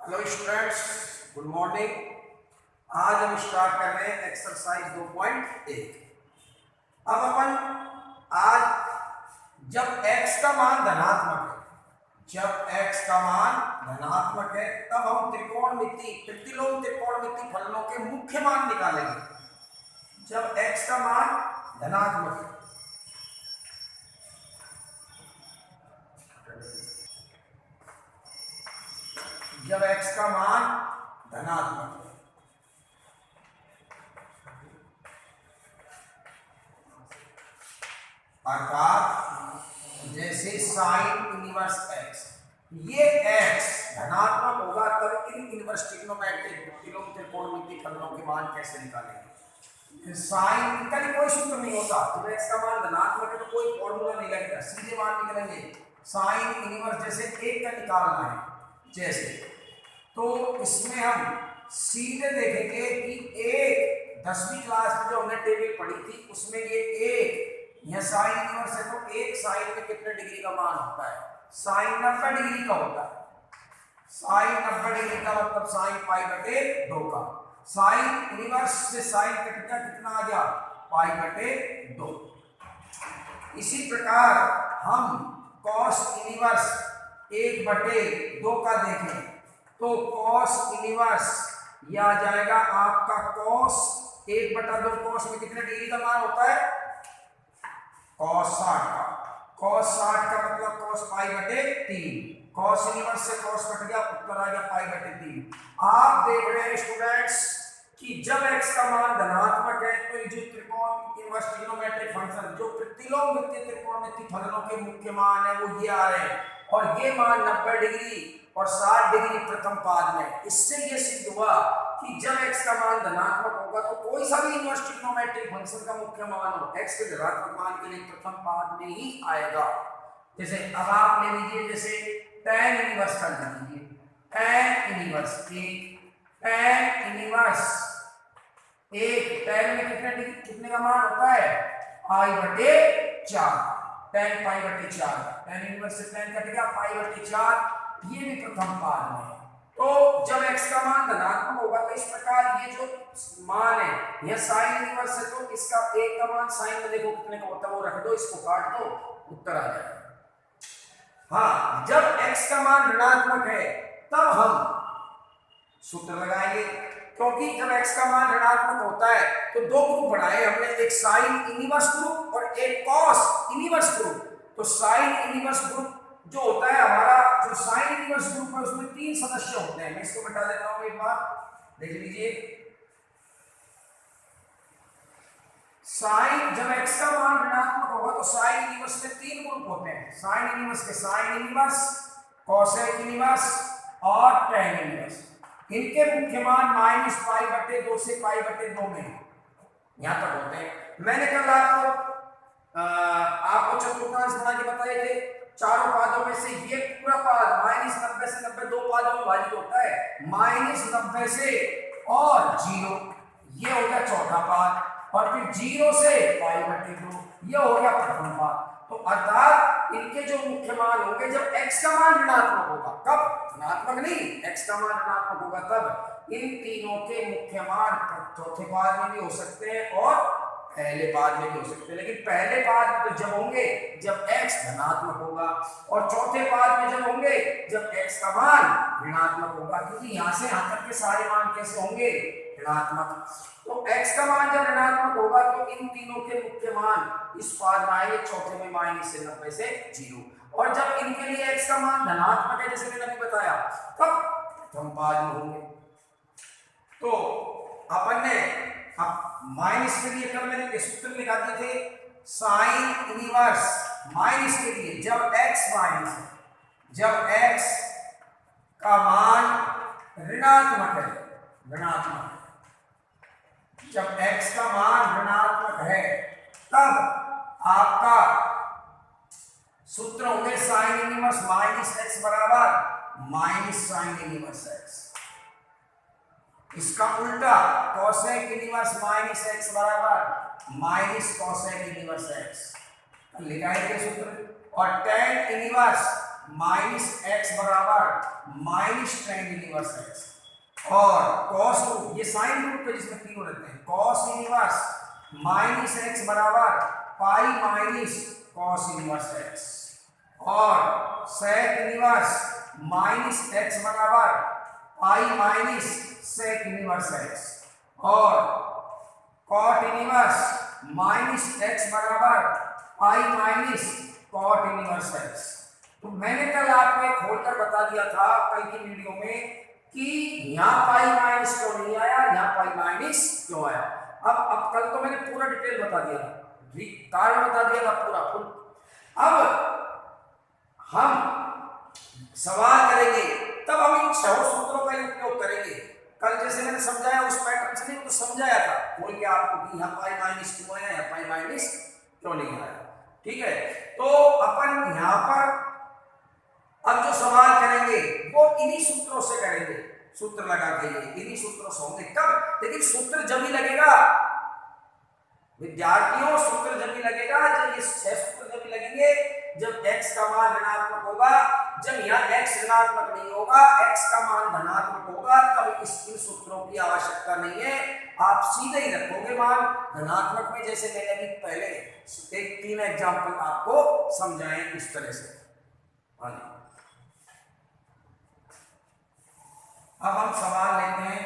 Hello students, good morning. आज हम start कर रहे हैं एक्सरसाइज 2.1। अब अपन आज जब x का मान धनात्मक है तब हम त्रिकोणमिति प्रतिलोम त्रिकोणमिति फलनों के मुख्य मान निकालेंगे। जब x का मान धनात्मक है जब x का मान धनात्मक है अर्थात जैसे साइन इनवर्स x, ये x धनात्मक होगा तब इन इनवर्स ट्रिग्नोमेट्रिक प्रतिलोम त्रिकोणमिति फलनों के मान कैसे निकालेंगे। साइन का कोई सूत्र नहीं होता। जब x का मान धनात्मक है तो कोई फॉर्मूला नहीं लगेगा, सीधे मान निकलेंगे। साइन इनवर्स जैसे 1 का निकालना है जैसे, तो इसमें हम सीधे देखेंगे कि एक 10वीं क्लास में जो हमने टेबल पढ़ी थी उसमें ये एक यह साइन इनवर्स है, तो एक साइन में कितने डिग्री का मान होता है? साइन 90 डिग्री का होता है। साइन 90 डिग्री का मतलब साइन पाई बटे 2 का। साइन इनवर्स से साइन कट गया, कितना आ गया? पाई बटे 2। इसी प्रकार हम कॉस इनवर्स 1 बटे 2 का देखें तो कॉस इनवर्स यह आ जाएगा आपका कॉस 1 बटा 2। कॉस में कितने डिग्री का मान होता है? कॉस 60 का। कॉस 60 का मतलब कॉस पाई बटे 3। कॉस इनवर्स से कॉस कट गया, उत्तर आ गया पाई बटे 3। आप देख रहे हैं स्टूडेंट्स कि जब x का मान धनात्मक है तो ये जो त्रिकोण इनवर्स ट्रिग्नोमेट्रिक फंक्शन जो प्रतिलोम वित्तीय त्रिकोणमिति फलनों के मुख्य मान है वो ये आ रहे हैं, और ये मान 90 डिग्री और 60 डिग्री प्रथम पाद में। इससे ये सिद्ध हुआ कि जब x का मान धनात्मक होगा तो कोई सा भी इनवर्स ट्रिग्नोमेट्रिक फंक्शन का मुख्य मान हो x के धनात्मक मान के लिए प्रथम पाद में ही आएगा। जैसे अब आप ले लीजिए, जैसे tan इनवर्स कर लीजिए। tan इनवर्स एक tan में कितने का मान होता है? पाई बटे 4। tan पाई बटे 4। tan इनवर्स से tan कट गया, पाई बटे 4। ये भी प्रथम पाद में है। तो जब x का मान धनात्मक होगा तो इस प्रकार ये जो मान है यह साइन इनवर्स है, तो इसका 1 का मान साइन में देखो कितने का होता है, वो रख दो, इसको काट दो, उत्तर आ जाएगा। हाँ, जब x का मान ऋणात्मक है तब हम सूत्र लगाएंगे, क्योंकि जब x का मान ऋणात्मक होता है तो 2 ग्रुप बनाए हमने, एक साइन इनवर्स ग्रुप और एक कॉस इनवर्स ग्रुप। तो साइन इनवर्स ग्रुप जो होता है हमारा, जो साइन इनवर्स ग्रुप है उसमें 3 सदस्य होते हैं। मैं इसको बता देता हूं, एक बार देख लीजिए। साइन जब x का मान ऋणात्मक होगा तो साइन इनवर्स में 3 ग्रुप होते हैं। साइन इनवर्स के साइन इनवर्स, कोसेक इनवर्स और tan इनवर्स। इनके मुख्य मान माइनस पाई बटे 2 से पाई बटे 2 में यहां तक होते हैं। मैंने कल आपको चतुर्थांश बना के बताए थे, चारों पादों में से ये पूरा पाद माइनस 90 से 90 2 पादों में विभाजित होता है। माइनस 90 से और 0 ये हो गया चौथा पाद, और फिर 0 से पाई बटे 2 ये हो गया प्रथम पाद। तो अर्थात इनके जो मुख्य मान होंगे जब x का मान ऋणात्मक होगा, कब? धनात्मक नहीं, x का मान ऋणात्मक होगा तब इन तीनों के मुख्य मान चौथे पाद में भी हो सकते हैं और पहले पाद में भी हो सकते हैं। लेकिन पहले पाद में तो जब होंगे जब x धनात्मक होगा, और चौथे पाद में जब होंगे जब x का मान ऋणात्मक होगा, क्योंकि यहां से यहां तक के सारे मान कैसे होंगे? ऋणात्मक। तो x का मान जब ऋणात्मक होगा तो इन तीनों के मुख्य मान इस पाद में आएंगे, चौथे में माइनस से 90 से 0। और जब इनके लिए x का मान धनात्मक है जैसे मैंने अभी बताया, तब प्रथम पाद में होंगे। तो अपन ने अब माइनस के लिए कल मैंने सूत्र निकाल दिए थे। साइन इनवर्स माइनस के लिए जब x माइनस है, जब x का मान ऋणात्मक है, जब x का मान ऋणात्मक है तब आपका सूत्र होंगे साइन इनवर्स माइनस x बराबर माइनस साइन इनवर्स x। इसका उल्टा कोसेक इनवर्स माइनस x बराबर माइनस कोसेक इनवर्स x लिखाएंगे सूत्र। और tan इनवर्स माइनस एक्स बराबर माइनस टेन इनवर्स एक्स, और कॉस रूट, ये साइन रूट पे जिसमें तीनों रहते हैं, कॉस इनवर्स माइनस एक्स बराबर pi minus cos inverse x, और सेक इनवर्स माइनस एक्स बराबर pi minus sec inverse x, और कॉट इनवर्स माइनस एक्स बराबर pi minus cot inverse x. तो मैंने कल आपको एक खोलकर बता दिया था कल की वीडियो में कि यहाँ पाई माइनस क्यों नहीं आया, यहाँ पाई माइनस क्यों आया। अब कल तो मैंने पूरा डिटेल बता दिया था, कारण बता दिया था पूरा फुल। अब हम सवाल करेंगे तब हम इन छह सूत्रों का उपयोग करेंगे। कल जैसे मैंने समझाया उस पैटर्न से नहीं तो समझाया था बोल के आपको कि यहाँ पाई माइनस क्यों आया, यहाँ पाई माइनस क्यों नहीं आया। ठीक है, तो अपन यहाँ पर अब जो सवाल करेंगे वो इन्हीं सूत्रों से करेंगे, सूत्र लगा के ये इन्हीं सूत्रों से होंगे। कब? लेकिन सूत्र जब ही लगेगा विद्यार्थियों, सूत्र जब ही लगेगा जब ये छह सूत्र जब ही लगेंगे जब x का मान ऋणात्मक होगा, जब यहाँ x ऋणात्मक नहीं होगा, x का मान धनात्मक होगा, तब इन सूत्रों की आवश्यकता नहीं है, आप सीधे ही रखोगे मान धनात्मक में। जैसे मैंने अभी पहले एक 3 एग्जाम्पल आपको समझाए इस तरह से। अब हम सवाल लेते हैं,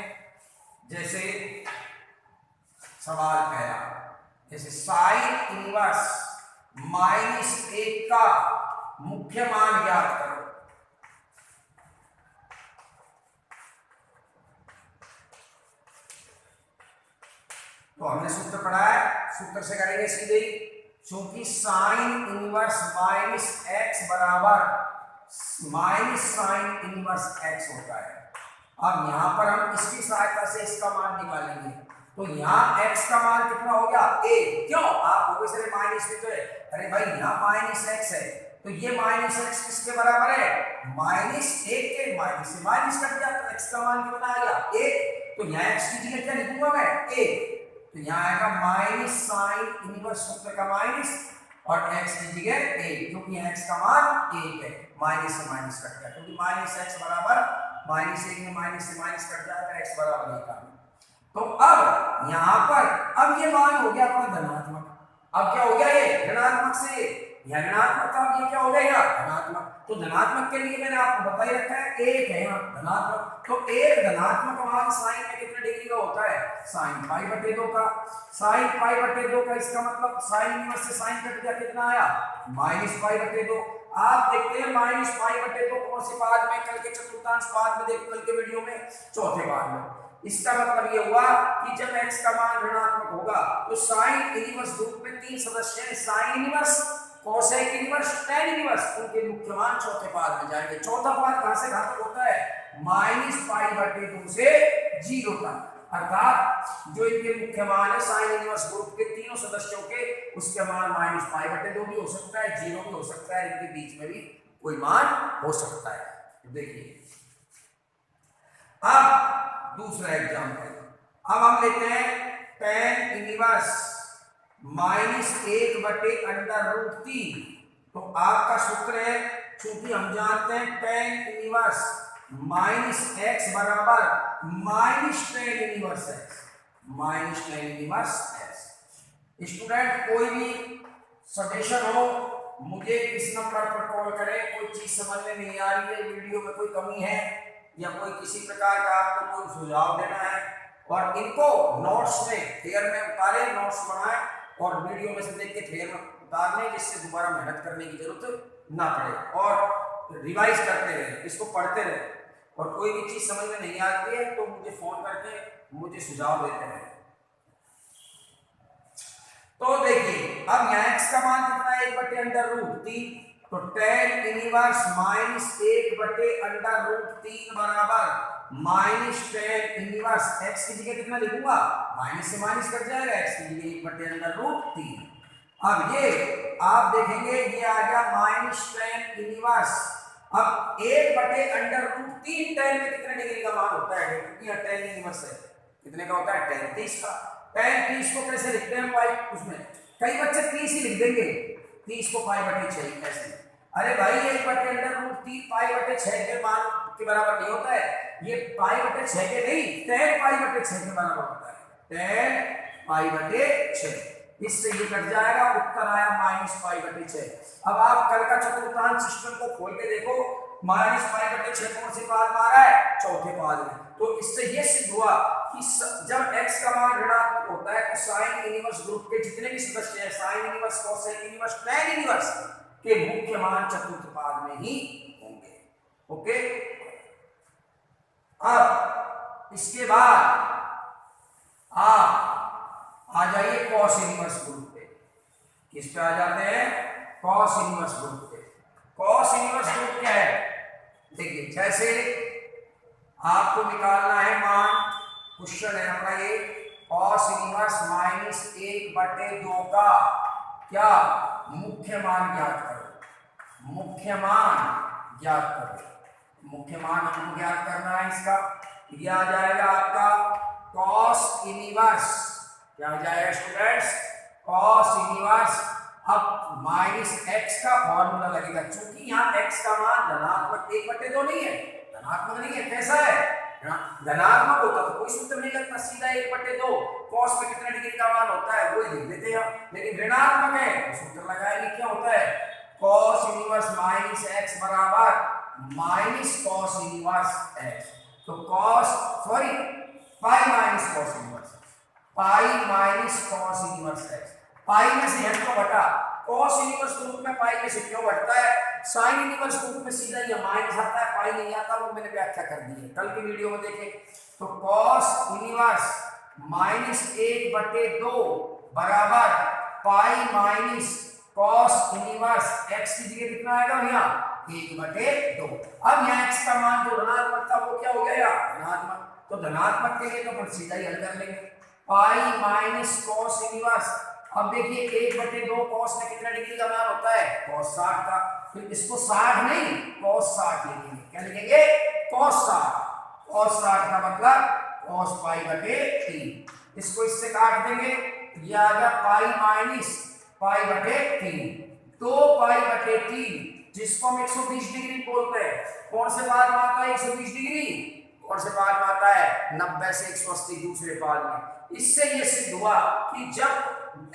जैसे सवाल पहला, जैसे साइन इनवर्स माइनस 1 का मुख्य मान ज्ञात करो। तो हमने सूत्र पढ़ा है, सूत्र से करेंगे सीधे ही, क्योंकि साइन इनवर्स माइनस एक्स बराबर माइनस साइन इनवर्स एक्स होता है। अब यहां पर हम इसकी सहायता से इसका मान निकालेंगे। तो यहाँ x का मान कितना हो गया a, क्यों आप हो गए माइनस में, तो है अरे भाई यहाँ माइनस x है तो ये माइनस x किसके बराबर है, माइनस 1 के, माइनस से माइनस कट गया तो x का मान कितना आ गया 1। तो यहाँ x की जगह क्या लिखूंगा मैं a, तो यहाँ आएगा माइनस साइन इनवर्स सूत्र का माइनस और x की जगह a, क्योंकि यहाँ x का मान 1 है, माइनस से माइनस कट गया, क्योंकि माइनस x बराबर माइनस 1 में माइनस से माइनस कट जाएगा, x बराबर 1 का। तो अब यहां पर अब ये मान हो गया अपना धनात्मक, अब क्या हो गया ये ऋणात्मक से यह ऋणात्मक था, अब ये क्या हो गया धनात्मक। तो धनात्मक के लिए मैंने आपको बता ही रखा है 1 है यहाँ धनात्मक, तो 1 धनात्मक मान साइन में कितने डिग्री का होता है, साइन पाई बटे 2 का, साइन पाई बटे 2 का, इसका मतलब साइन इनवर्स से साइन कट गया, कितना आया माइनस पाई बटे 2। आप देखते हैं माइनस पाई बटे 2 कौन से पाद में, कल के चतुर्थांश पाद में देखो, कल के वीडियो में चौथे पाद में। इसका मतलब ये हुआ कि जब x का मान ऋणात्मक होगा तो साइन इनवर्स रूप में 3 सदस्य हैं, sine inverse, cosec inverse, tan inverse, उनके मुख्य मान चौथे पाद में जाएंगे। चौथा पाद कहां से कहां तक होता है, माइनस पाई बटे 2 से 0 तक, अर्थात जो इनके मुख्य मान है साइन इनवर्स ग्रुप के तीनों सदस्यों के, उसके मान माइनस पाई बटे 2 भी हो सकता है, 0 भी हो सकता है, इनके बीच में भी कोई मान हो सकता है। देखिए अब दूसरा एग्जाम्पल, अब हम लेते हैं tan इनवर्स माइनस 1 बटे अंडर रूट 3। तो आपका सूत्र है, चूंकि हम जानते हैं tan इनवर्स माइनस x बराबर minus tan inverse x, minus tan inverse x। Student कोई भी सजेशन हो मुझे इस नंबर पर कॉल करें, कोई चीज समझ में नहीं आ रही है, वीडियो में कोई कमी है या कोई किसी प्रकार का आपको कोई सुझाव देना है, और इनको नोट्स में फेयर में उतारें, नोट्स बनाएं और वीडियो में से देख के फेयर में उतार लें, जिससे दोबारा मेहनत करने की जरूरत ना पड़े, और रिवाइज करते रहे, इसको पढ़ते रहे, और कोई भी चीज समझ में नहीं आती है तो मुझे फोन करके मुझे सुझाव देते रहे। तो देखिए अब यहाँ x का मान कितना है, 1 बटे अंडर रूट 3, तो tan इनवर्स माइनस 1 बटे अंडर रूट 3 बराबर माइनस tan इनवर्स, x की जगह कितना लिखूंगा, माइनस से माइनस कट जाएगा, x की जगह 1 बटे अंडर रूट 3। अब ये आप देखेंगे ये आ गया माइनस tan इनवर्स, अब 1 बटे अंडर रूट 3 tan में कितने डिग्री का मान होता है, क्योंकि यह tan इनवर्स है, कितने का होता है tan 30 का। tan 30 को कैसे लिखते हैं पाई, उसमें कई बच्चे 30 ही लिख देंगे, 30 को पाई बटे 6 ऐसे। अरे भाई ये 1/√3 पाई/6 के मान के बराबर नहीं होता है, ये पाई/6 के नहीं, tan पाई/6 के बराबर होता है, tan पाई/6। इससे ये कट जाएगा, उत्तर आया -पाई/6। अब आप कल का चतुर्थांश सिस्टम को खोल के देखो, -पाई/6 कौन से पाद में आ रहा है, चौथे पाद में। तो इससे ये सिद्ध हुआ कि जब x का मान ऋणात्मक होता है तो साइन इनवर्स ग्रुप के जितने भी सदस्य हैं, sine inverse, cosec inverse, tan inverse के मुख्य मान चतुर्थ पाद में ही होंगे। ओके, अब इसके बाद आप आ जाइए कॉस इनवर्स ग्रुप पे। किस पे आ जाते हैं, कॉस इनवर्स ग्रुप पे। कॉस इनवर्स ग्रुप क्या है, देखिए जैसे आपको निकालना है मान, क्वेश्चन है हमारा ये, कॉस इनवर्स -1/2 का क्या मुख्य मान ज्ञात करो, मुख्य मान ज्ञात करो। मुख्य मान हमको ज्ञात करना है इसका, यह आ जाएगा आपका कॉस इनवर्स, क्या आ जाएगा स्टूडेंट्स, कॉस इनवर्स। अब -x का फॉर्मूला लगेगा, क्योंकि यहाँ x का मान धनात्मक 1/2 नहीं है, धनात्मक नहीं है, कैसा है, धनात्मक होता तो कोई सूत्र नहीं लगता, सीधा 1/2 कॉस में कितना डिग्री का मान होता है वो ही लिख देते हैं, लेकिन ऋणात्मक है तो सूत्र लगाएंगे, क्या होता है, कॉस इनवर्स -x बराबर -कॉस इनवर्स x। तो कॉस सॉरी पाई माइनस कॉस इनवर्स, पाई माइनस कॉस इनवर्स x, पाई में से h को घटा, कॉस इनवर्स ग्रुप में पाई में से क्यों घटता है, साइन इनवर्स ग्रुप में सीधा ये माइनस आता है, पाई नहीं आता, वो मैंने व्याख्या कर दी है, कल की वीडियो में देखें। तो कॉस इनवर्स -1/2 बराबर pi minus cos inverse x की जगह कितना आएगा भैया, 1/2। अब यहाँ x का मान जो ऋणात्मक था वो क्या हो गया, धनात्मक। तो धनात्मक के लिए तो अपन सीधा ही हल कर लेंगे, पाई माइनस कॉस इनवर्स। अब देखिए 1/2 कॉस में कितना डिग्री का मान होता है, cos 60 का, फिर इसको 60 नहीं cos 60 लिखेंगे, क्या लिखेंगे, cos 60। cos 60 का मतलब cos पाई/3, इसको इससे काट देंगे, ये आ गया पाई माइनस पाई/3, 2 पाई/3 जिसको हम 120 डिग्री बोलते हैं, कौन से पाद में आता है 120 डिग्री, कौन से पाद में आता है, 90 से 180 दूसरे पाद में। इससे ये सिद्ध हुआ कि जब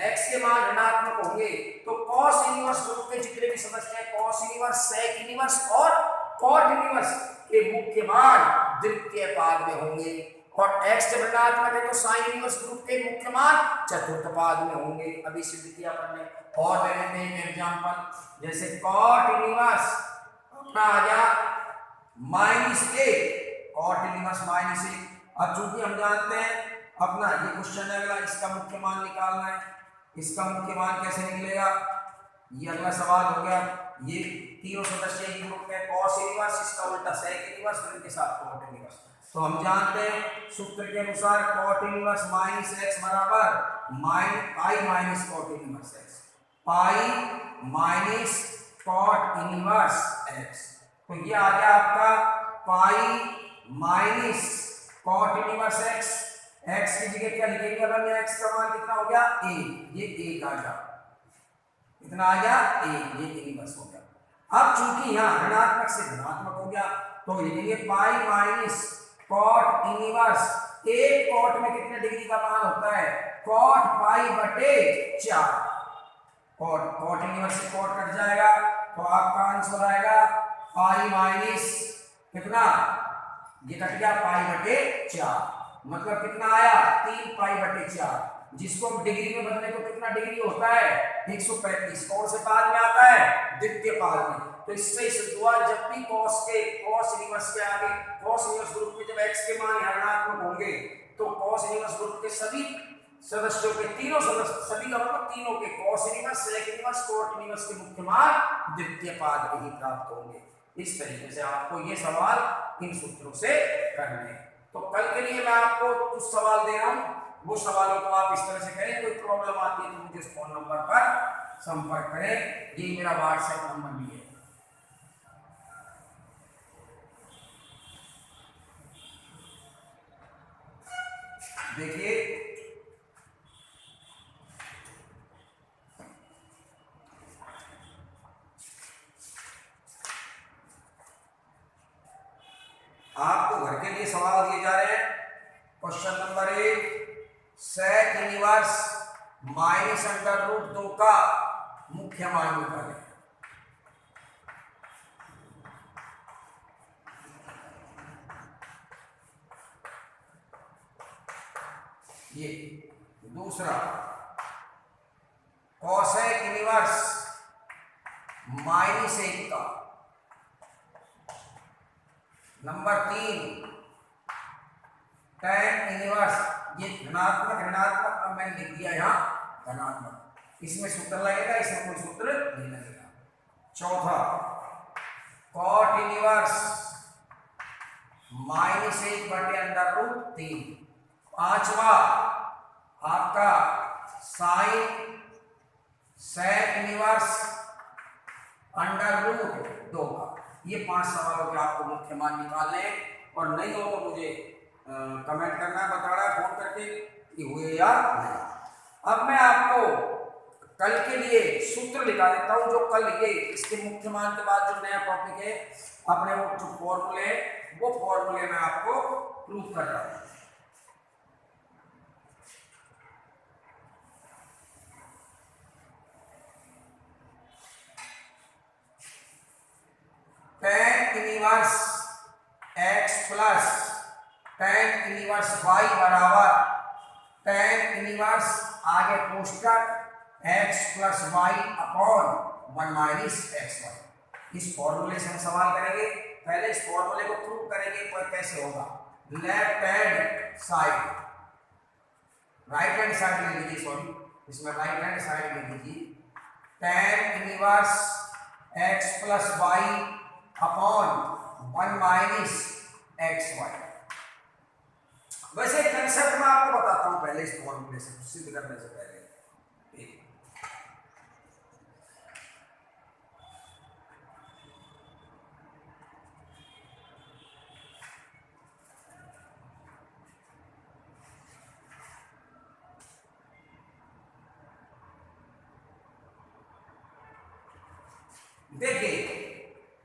x के मान ऋणात्मक होंगे तो cos इनवर्स ग्रुप के जितने भी सदस्य हैं, cos इनवर्स, sec इनवर्स और cot इनवर्स के मुख्य मान द्वितीय पाद में होंगे, और x जब ऋणात्मक है तो sin इनवर्स ग्रुप के मुख्य मान चतुर्थ पाद में होंगे। अभी सिद्ध किया अपन ने, और ले लेते हैं एग्जांपल, जैसे cot इनवर्स अपना आ गया -1, cot इनवर्स -1। अब चूंकि हम जानते हैं अपना ये क्वेश्चन है अगला, इसका मुख्य मान निकालना है, इसका मुख्य मान कैसे निकलेगा, ये अगला सवाल हो गया। ये तीनों सदस्य एक ग्रुप में, cos इनवर्स, इसका उल्टा sec इनवर्स, फिर इनके साथ cot इनवर्स। तो हम जानते हैं सूत्र के अनुसार cot इनवर्स -x बराबर pi minus cot inverse x, pi minus cot inverse x। तो ये आ गया आपका pi minus cot inverse x, x की जगह क्या लिखेंगे, अब हम x का मान कितना हो गया, a, ये 1 आ गया, कितना आ गया, a, ये इनवर्स हो गया। अब चूंकि यहाँ ऋणात्मक से धनात्मक हो गया तो लिखेंगे pi minus cot inverse, 1 cot में कितने डिग्री का मान होता है, cot पाई/4, cot इनवर्स से cot कट जाएगा तो आपका आंसर आएगा पाई माइनस कितना, ये कट गया पाई/4, मतलब कितना आया, 3 पाई/4, जिसको हम डिग्री में बदले तो कितना डिग्री होता है, 135। कौन से पाद में आता है, द्वितीय पाद में। तो इससे सिद्ध हुआ जब भी cos इनवर्स के आगे, cos इनवर्स ग्रुप में जब x के मान ऋणात्मक होंगे तो cos इनवर्स ग्रुप के सभी सदस्यों के, तीनों सदस्य, सभी का मतलब तीनों के, cos inverse, sec inverse, cot inverse के मुख्य मान द्वितीय पाद में ही प्राप्त होंगे। इस तरीके से आपको ये सवाल इन सूत्रों से करने हैं। तो कल के लिए मैं आपको कुछ सवाल दे रहा हूं, वो सवालों को आप इस तरह से करें, कोई प्रॉब्लम आती है तो मुझे इस फोन नंबर पर संपर्क करें, ये मेरा व्हाट्सएप नंबर भी है। देखिए आपको घर के लिए सवाल दिए जा रहे हैं। Question number 1, sec inverse minus under root 2 का मुख्य मान निकालें। ये दूसरा, कोसेक इनवर्स माइनस 1 का। नंबर 3, tan इनवर्स, ये धनात्मक ऋणात्मक, अब मैंने लिख दिया यहाँ धनात्मक, इसमें सूत्र लगेगा, इसमें कोई सूत्र नहीं लगेगा। चौथा, कॉट इनवर्स माइनस 1 बटे अंडर रूट 3। पांचवा आपका sine sec inverse under root 2 का। ये 5 सवालों के आपको मुख्य मान निकालने हैं, और नहीं हो तो मुझे कमेंट करना है, बताना है फोन करके कि हुए या नहीं। अब मैं आपको कल के लिए सूत्र लिखा देता हूं, जो कल ये इसके मुख्य मान के बाद जो नया टॉपिक है, अपने वो जो फॉर्मूले वो फॉर्मूले मैं आपको प्रूव कर रहा हूं। tan inverse x plus tan inverse y बराबर tan इनवर्स आगे कोष्टक x plus y upon 1 minus xy। इस फॉर्मूले से हम सवाल करेंगे। पहले इस फॉर्मूले को प्रूव करेंगे, पर कैसे होगा। Left hand side, right hand side ले लीजिए, सॉरी इसमें राइट हैंड साइड ले लीजिए। tan inverse x plus y upon 1 minus xy। वैसे कंसेप्ट मैं आपको बताता हूं पहले इस फॉर्मूले से सिद्ध करने से पहले। देखिए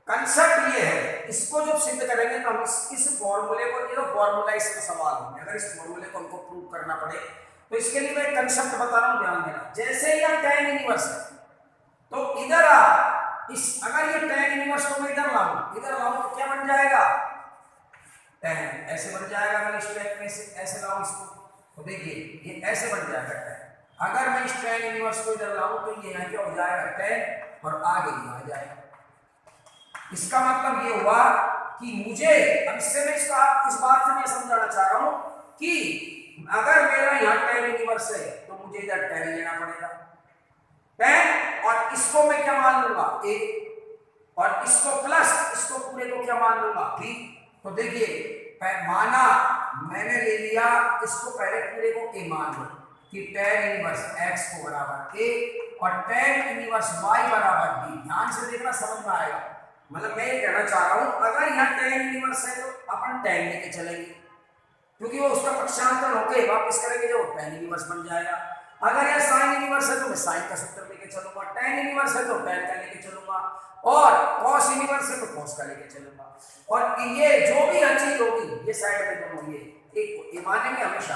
कंसेप्ट ये है, इसको जब सिद्ध करेंगे तो हम इस फॉर्मूले को, ये फॉर्मूला इसका सवाल होंगे, अगर इस फॉर्मूले को हमको प्रूव करना पड़े तो इसके लिए मैं कंसेप्ट बता रहा हूं, ध्यान देना। जैसे ही tan इनवर्स है तो इधर इस, अगर ये tan इनवर्स को मैं इधर लाऊं तो क्या बन जाएगा, tan ऐसे बन जाएगा। अगर इस टाइप में ऐसे लाऊं इसको तो देखिए ये ऐसे बन जाएगा tan। अगर मैं इस tan इनवर्स को इधर लाऊं तो ये यहाँ क्या हो जाएगा, tan, और आगे ये आ जाएगा। इसका मतलब ये हुआ कि मुझे, अब इससे मैं इस बात से मैं समझाना चाह रहा हूं कि अगर मेरा यहाँ tan इनवर्स है तो मुझे इधर tan लेना पड़ेगा, tan, और इसको मैं क्या मान लूंगा, a, और इसको प्लस, इसको पूरे को क्या मान लूंगा, b। तो देखिए माना मैंने ले लिया इसको, पहले पूरे को a मान लो कि tan इनवर्स x को बराबर a और tan इनवर्स y बराबर b। ध्यान से देखना, समझ में आएगा। मतलब मैं ये कहना चाह रहा हूं, अगर यहाँ tan इनवर्स है तो अपन tan लेके चलेंगे, क्योंकि वो उसका पक्षांतर होके वापस करेंगे जो tan इनवर्स बन जाएगा। अगर यहाँ sin इनवर्स है तो मैं sin का सूत्र लेके चलूंगा, tan इनवर्स है तो tan का लेके चलूंगा, और cos इनवर्स है तो cos का लेके चलूंगा। और ये जो भी हर चीज होगी ये साइड में दोनों ये एक ये मानेंगे हमेशा,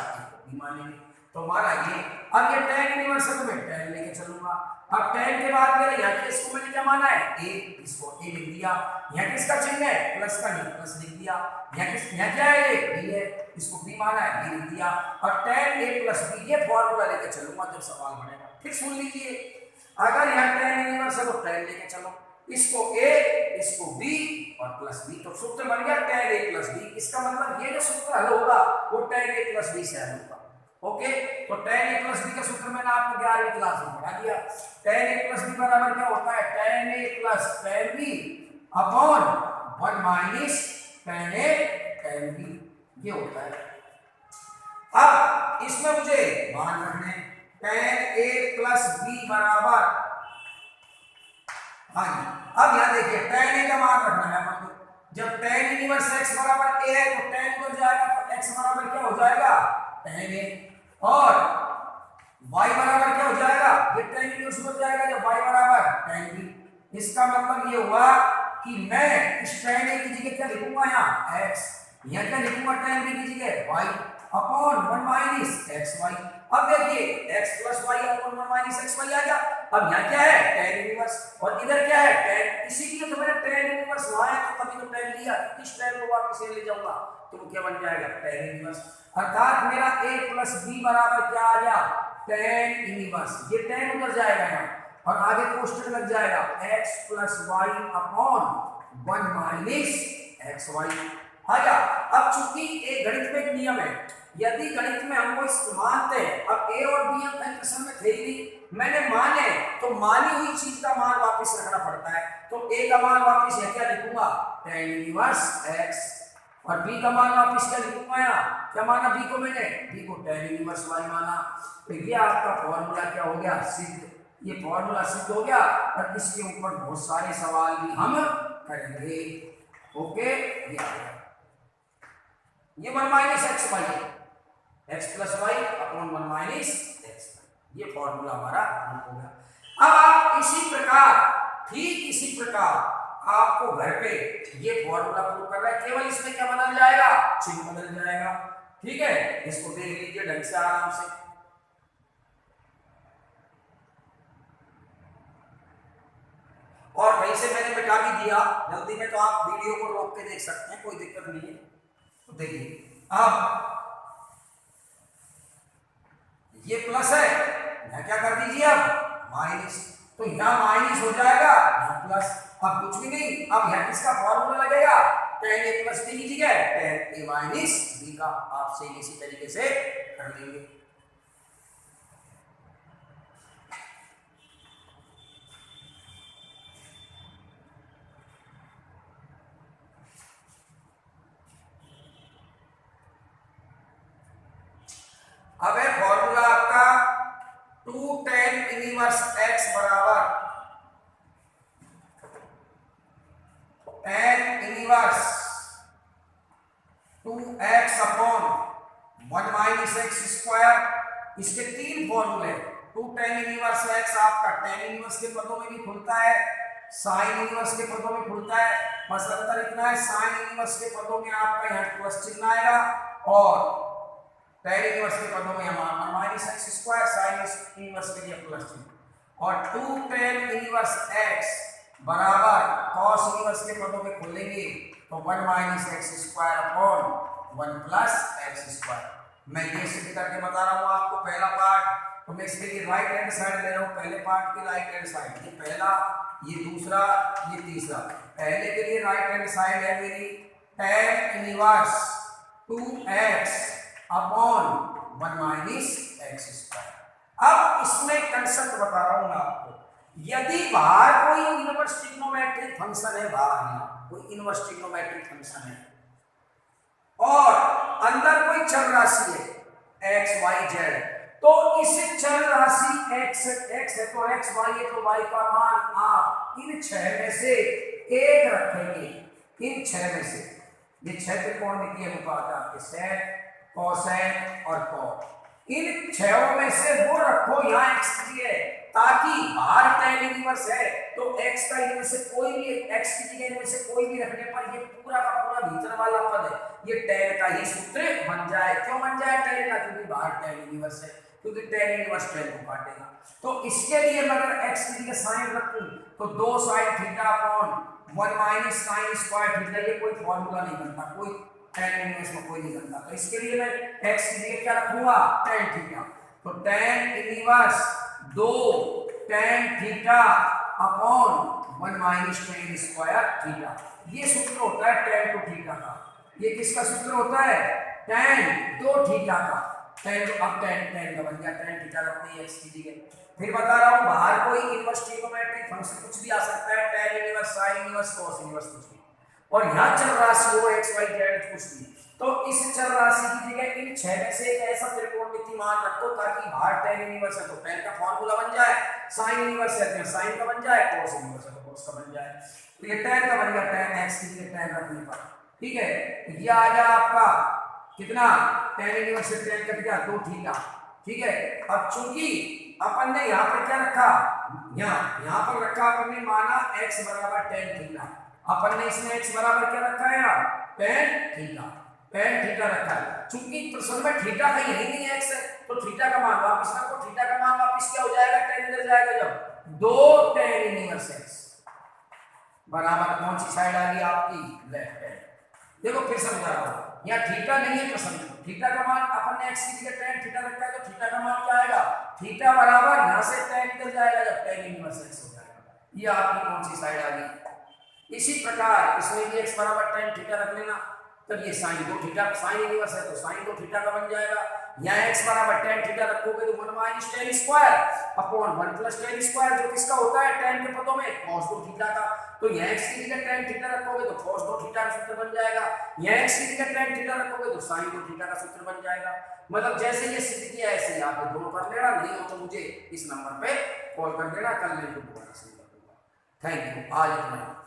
एक मानेंगे तो हमारा ये। अब ये tan इनवर्स है तो मैं tan लेके चलूंगा। अब tan के बाद मेरे यहाँ के इसको मैंने क्या माना है, a, इसको a लिख दिया। यहाँ किसका चिन्ह है, प्लस का, नहीं प्लस लिख दिया। यहाँ क्या है, b है, इसको b माना है, b लिख दिया। और tan a प्लस b, ये फॉर्मूला लेके चलूंगा जब सवाल बनेगा। फिर सुन लीजिए, अगर यहाँ tan इनवर्स है तो tan लेके चलो, इसको a, इसको b और प्लस b, तो सूत्र बन गया tan a प्लस b। इसका मतलब ये जो सूत्र हल होगा वो tan a प्लस b से हल होगा। ओके, तो tan a प्लस b का सूत्र मैंने आपको 11वीं क्लास में पढ़ा दिया। tan a प्लस b बराबर क्या होता है, tan a plus tan b upon 1 minus tan a tan b, ये होता है। अब इसमें मुझे मान रखने, tan a प्लस b बराबर, हाँ जी, अब यहाँ देखिए tan a का मान रखना है अपन को। जब tan इनवर्स x बराबर a है तो tan उधर जाएगा, तो x बराबर क्या हो जाएगा, tan a, और y बराबर क्या हो जाएगा, ये tan इनवर्स हो जाएगा जब y बराबर tan b। इसका मतलब ये हुआ कि मैं इस tan a की जगह क्या लिखूंगा, यहाँ x, यहाँ क्या लिखूंगा tan b की जगह y upon 1 minus x y. अब देखिए x plus y upon 1 minus x y आ गया। अब यहाँ क्या है tan इनवर्स और इधर क्या है tan, इसीलिए तो मैंने tan इनवर्स लाया तो तभी तो tan लिया। इस tan को वापस ले जाऊंगा तो क्या बन जाएगा tan इनवर्स, अर्थात मेरा a प्लस b बराबर क्या आ गया tan इनवर्स। ये tan उधर जाएगा यहाँ और आगे कोष्टक लग जाएगा x plus y upon 1 minus x y आ गया। अब चूंकि एक गणित में एक नियम है, यदि गणित में हमको इस मानते हैं, अब a और b हम कंडीशन में थे ही नहीं, मैंने माने तो मानी हुई चीज का मान वापस रखना पड़ता है। तो a का मान वापस यह क्या लिखूंगा tan इनवर्स x और b का मान वापस क्या लिखूंगा यहाँ, क्या माना b को मैंने, b को tan इनवर्स y माना। तो ये आपका फॉर्मूला क्या हो गया सिद्ध, ये फॉर्मूला सिद्ध हो गया और इसके ऊपर बहुत सारे सवाल भी हम करेंगे। ओके ये आ गया, ये 1 minus x y x plus y upon 1 minus x, ये फॉर्मूला हमारा हो गया। अब आप इसी प्रकार, ठीक इसी प्रकार आपको घर पे ये फॉर्मूला प्रूव कर रहा है, केवल इसमें क्या बदल जाएगा चिन्ह बदल जाएगा। ठीक है, इसको देख लीजिए ढंग से आराम से। और कहीं से मैंने मिटा भी दिया जल्दी में, तो आप वीडियो को रोक के देख सकते हैं, कोई दिक्कत नहीं है। तो देखिए अब ये प्लस है, यहाँ क्या कर दीजिए अब माइनस, तो यहाँ माइनस हो जाएगा यहाँ प्लस। अब कुछ भी नहीं, अब यहाँ किसका फॉर्मूला लगेगा tan a प्लस b की जगह tan a माइनस b का। आपसे इसी तरीके से कर लेंगे। अब है फॉर्मूला आपका 2 tan इनवर्स x बराबर tan inverse 2x upon 1 minus x square. इसके तीन फॉर्मूले, 2 tan इनवर्स x आपका tan इनवर्स के पदों में भी खुलता है, sin इनवर्स के पदों में खुलता है, बस अंतर इतना है sin इनवर्स के पदों में आपका यहाँ प्लस चिन्ह आएगा और tan इनवर्स के पदों में हमारा 1 minus x square, sin inverse के लिए प्लस चिन्ह। और 2 tan इनवर्स x बराबर cos इनवर्स के पदों में खोलेंगे तो 1 minus x square upon 1 plus x square. मैं ये सिद्ध करके बता रहा हूँ आपको पहला पार्ट, तो मैं इसके लिए राइट हैंड साइड ले रहा हूँ, पहले पार्ट की राइट हैंड साइड, ये पहला, ये दूसरा, ये तीसरा। पहले के लिए राइट हैंड साइड है मेरी tan inverse 2x upon 1 minus x square. अब इसमें कंसेप्ट बता रहा हूं मैं आपको, यदि बाहर कोई इनवर्स ट्रिग्नोमेट्रिक फंक्शन है, बाहर कोई इनवर्स ट्रिग्नोमेट्रिक फंक्शन है और अंदर कोई चर राशि है x y z, तो इस चर राशि x है तो x, y है तो y का मान आप इन 6 में से एक रखेंगे। इन 6 में से ये 6 त्रिकोणमितीय अनुपात है आपके सेक, कोसेक और कॉट, इन 6 में से वो रखो यहाँ x की है, ताकि बाहर tan इनवर्स है तो x का इनमें से कोई भी, x की जगह इनमें से कोई भी रखने पर ये पूरा का पूरा भीतर वाला पद है ये tan का ही सूत्र बन जाए। क्यों बन जाए tan का, क्योंकि बाहर tan इनवर्स है, क्योंकि tan इनवर्स tan को काटेगा। तो इसके लिए मैं अगर x की जगह sin रखूं तो 2 sin theta upon 1 minus sin square theta, ये कोई फॉर्मूला नहीं बनता, कोई tan इनवर्स में कोई नहीं बनता। तो इसके लिए मैं x की जगह क्या रखूंगा tan थीटा, तो tan inverse 2 tan theta upon 1 minus tan square theta, ये सूत्र होता है tan 2 थीटा का। ये किसका सूत्र होता है tan 2 थीटा का, tan अब tan का बन गया tan थीटा रखते x की जगह। फिर बता रहा हूं बाहर कोई इनवर्स ट्रिग्नोमेट्रिक फंक्शन कुछ भी आ सकता है, tan inverse sin inverse cos inverse कुछ भी, और यहाँ चर राशि हो x y z कुछ भी, तो इस चर राशि की जगह इन 6 में से एक ऐसा त्रिकोणमितीय मान रखो ताकि बाहर tan इनवर्स है तो tan का फॉर्मूला बन जाए, sin इनवर्स है तो sin का बन जाए, cos इनवर्स है तो cos का बन जाए। तो ये tan का बन गया, tan x की जगह tan रखने पर, ठीक है। ये आ गया आपका कितना, tan इनवर्स से tan कट गया 2 थीटा, ठीक है। अब चूंकि अपन ने यहाँ पर क्या रखा, यहाँ पर रखा अपन ने माना x बराबर tan थीटा, अपन ने इसमें x बराबर क्या रखा है यहाँ tan थीटा, tan थीटा रखा है, चूंकि प्रश्न में थीटा कहीं है नहीं x है, तो थीटा का मान वापस रखो, थीटा का मान वापस क्या हो जाएगा, tan इधर जाएगा जब 2 tan इनवर्स x बराबर कौन सी साइड आ गई आपकी, लेफ्ट हैंड। देखो फिर समझा रहा हूं, यहाँ थीटा नहीं है प्रश्न में, थीटा का मान अपन ने x की जगह tan थीटा रखा है, तो थीटा का मान क्या आएगा, थीटा बराबर यहां से tan इधर जाएगा जब tan इनवर्स x हो जाएगा। ये आपकी कौन सी साइड आ गई। इसी प्रकार इसमें भी x बराबर tan थीटा रख लेना, तब ये sin 2 थीटा, sin इनवर्स है तो sin 2 थीटा का बन जाएगा। यहाँ x बराबर tan थीटा रखोगे तो 1 minus tan square upon 1 plus tan square, जो किसका होता है tan के पदों में cos 2 थीटा का, तो यहाँ x की जगह tan थीटा रखोगे तो cos 2 थीटा का सूत्र बन जाएगा, यहाँ x की जगह tan थीटा रखोगे तो sin 2 थीटा का सूत्र बन जाएगा। मतलब जैसे ये सिद्ध किया ऐसे आप दोनों कर लेना, नहीं हो तो मुझे इस नंबर पे कॉल कर देना, कर लेंगे दोबारा से। थैंक यू, आज इतना।